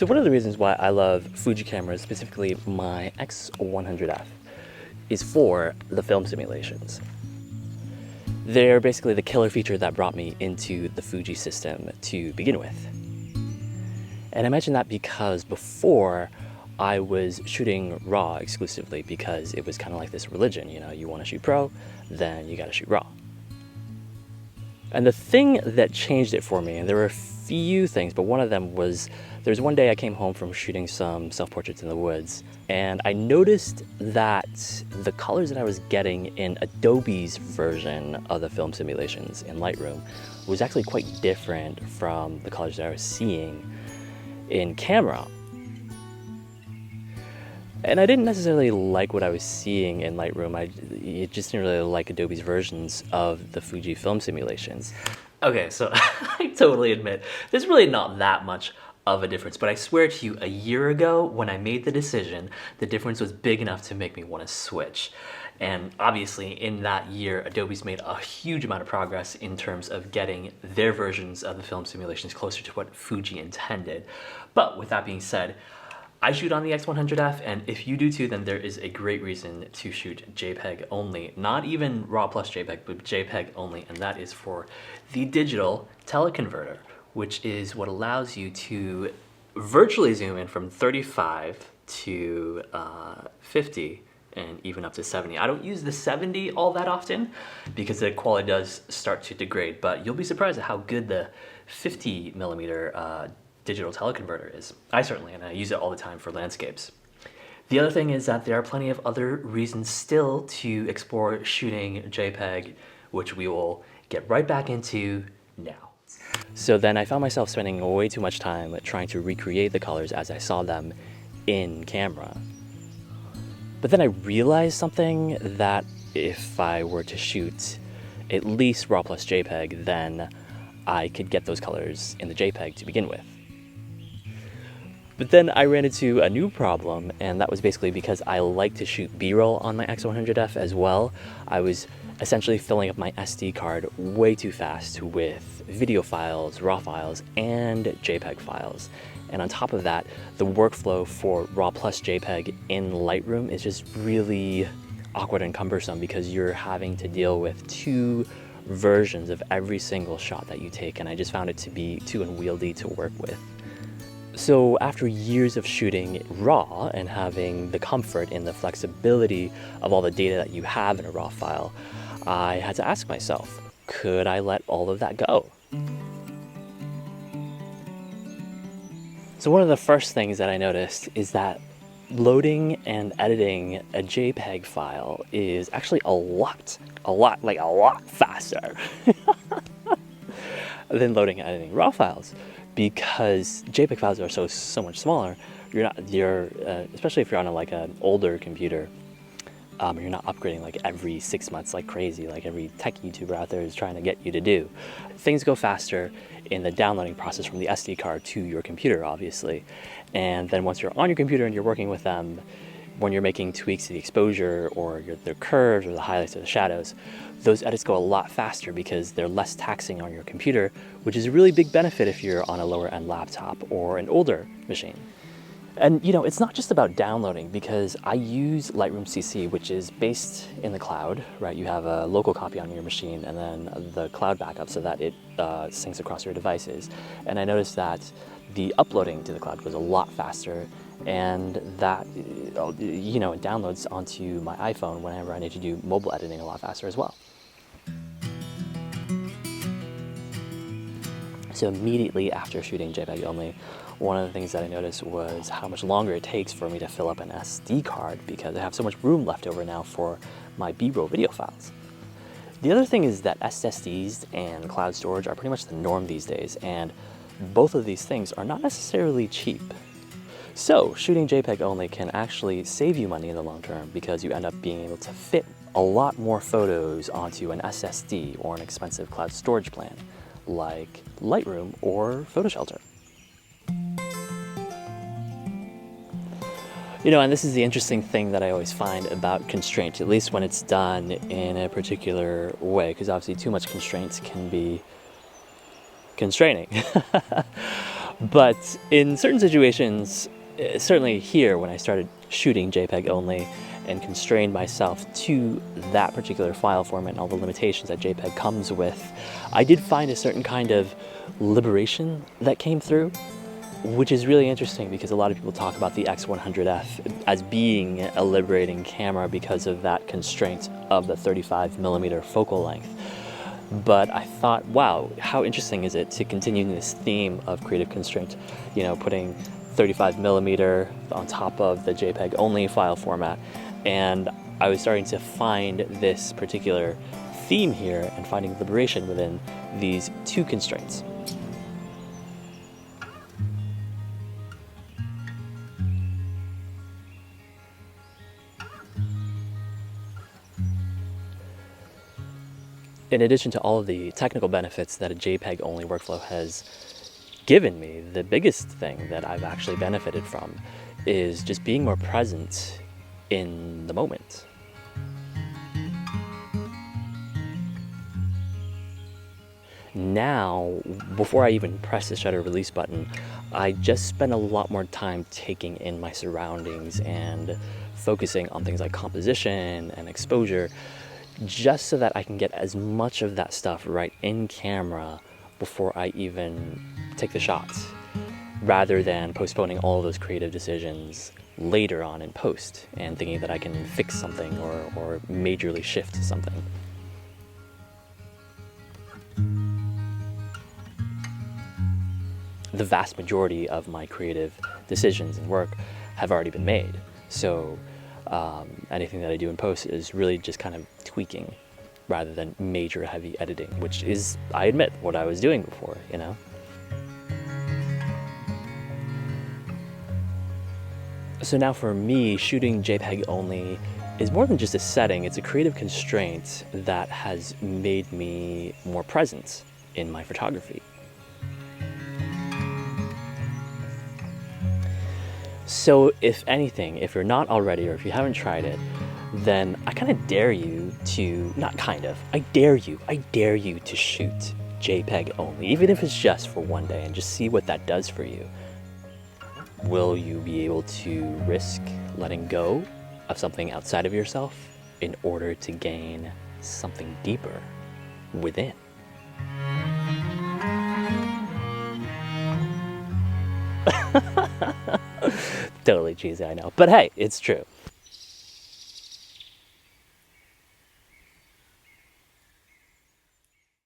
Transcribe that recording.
So one of the reasons why I love Fuji cameras, specifically my X100F, is for the film simulations. They're basically the killer feature that brought me into the Fuji system to begin with. And I mention that because before I was shooting RAW exclusively because it was kind of like this religion, you want to shoot pro, then you got to shoot RAW. And the thing that changed it for me, and there were a few things, but one of them was, there was one day I came home from shooting some self-portraits in the woods, and I noticed that the colors that I was getting in Adobe's version of the film simulations in Lightroom was actually quite different from the colors that I was seeing in camera. And I didn't necessarily like what I was seeing in Lightroom. I just didn't really like Adobe's versions of the Fuji film simulations. Okay, so I totally admit, there's really not that much of a difference, but I swear to you, a year ago when I made the decision, the difference was big enough to make me want to switch. And obviously in that year, Adobe's made a huge amount of progress in terms of getting their versions of the film simulations closer to what Fuji intended. But with that being said, I shoot on the X100F, and if you do too, then there is a great reason to shoot JPEG only. Not even RAW plus JPEG, but JPEG only, and that is for the digital teleconverter, which is what allows you to virtually zoom in from 35 to 50 and even up to 70. I don't use the 70 all that often because the quality does start to degrade, but you'll be surprised at how good the 50 millimeter digital teleconverter is. I certainly, and I use it all the time for landscapes. The other thing is that there are plenty of other reasons still to explore shooting JPEG, which we will get right back into now. So then I found myself spending way too much time trying to recreate the colors as I saw them in camera. But then I realized something, that if I were to shoot at least RAW plus JPEG, then I could get those colors in the JPEG to begin with. But then I ran into a new problem, and that was basically because I like to shoot B-roll on my X100F as well. I was essentially filling up my SD card way too fast with video files, RAW files, and JPEG files. And on top of that, the workflow for RAW plus JPEG in Lightroom is just really awkward and cumbersome because you're having to deal with two versions of every single shot that you take, and I just found it to be too unwieldy to work with. So after years of shooting RAW and having the comfort and the flexibility of all the data that you have in a RAW file, I had to ask myself, could I let all of that go? So one of the first things that I noticed is that loading and editing a JPEG file is actually a lot faster than loading and editing RAW files. Because JPEG files are so much smaller, especially if you're on an older computer, you're not upgrading like every 6 months like crazy, like every tech YouTuber out there is trying to get you to do. Things go faster in the downloading process from the SD card to your computer, obviously. And then once you're on your computer and you're working with them, when you're making tweaks to the exposure or the curves or the highlights or the shadows, those edits go a lot faster because they're less taxing on your computer, which is a really big benefit if you're on a lower end laptop or an older machine. And it's not just about downloading, because I use Lightroom CC, which is based in the cloud, right? You have a local copy on your machine and then the cloud backup so that it syncs across your devices. And I noticed that the uploading to the cloud goes a lot faster, and that it downloads onto my iPhone whenever I need to do mobile editing a lot faster as well. So immediately after shooting JPEG only, one of the things that I noticed was how much longer it takes for me to fill up an SD card because I have so much room left over now for my B-roll video files. The other thing is that SSDs and cloud storage are pretty much the norm these days, and both of these things are not necessarily cheap. So shooting JPEG only can actually save you money in the long term because you end up being able to fit a lot more photos onto an SSD or an expensive cloud storage plan like Lightroom or PhotoShelter. And this is the interesting thing that I always find about constraint, at least when it's done in a particular way, because obviously too much constraints can be constraining. But in certain situations, certainly here when I started shooting JPEG only and constrained myself to that particular file format and all the limitations that JPEG comes with, I did find a certain kind of liberation that came through, which is really interesting because a lot of people talk about the X100F as being a liberating camera because of that constraint of the 35mm focal length. But I thought, wow, how interesting is it to continue this theme of creative constraint, you know, putting 35mm on top of the JPEG only file format. And I was starting to find this particular theme here and finding liberation within these two constraints. In addition to all of the technical benefits that a JPEG only workflow has given me, the biggest thing that I've actually benefited from is just being more present in the moment. Now, before I even press the shutter release button, I just spend a lot more time taking in my surroundings and focusing on things like composition and exposure, just so that I can get as much of that stuff right in camera before I even take the shots, rather than postponing all of those creative decisions later on in post and thinking that I can fix something or majorly shift something. The vast majority of my creative decisions and work have already been made. So anything that I do in post is really just kind of tweaking rather than major heavy editing, which is, I admit, what I was doing before, you know? So now for me, shooting JPEG only is more than just a setting, it's a creative constraint that has made me more present in my photography. So if anything, if you're not already, or if you haven't tried it, then I kind of dare you to, not kind of, I dare you to shoot JPEG only, even if it's just for one day, and just see what that does for you. Will you be able to risk letting go of something outside of yourself in order to gain something deeper within? Totally cheesy, I know. But hey, it's true.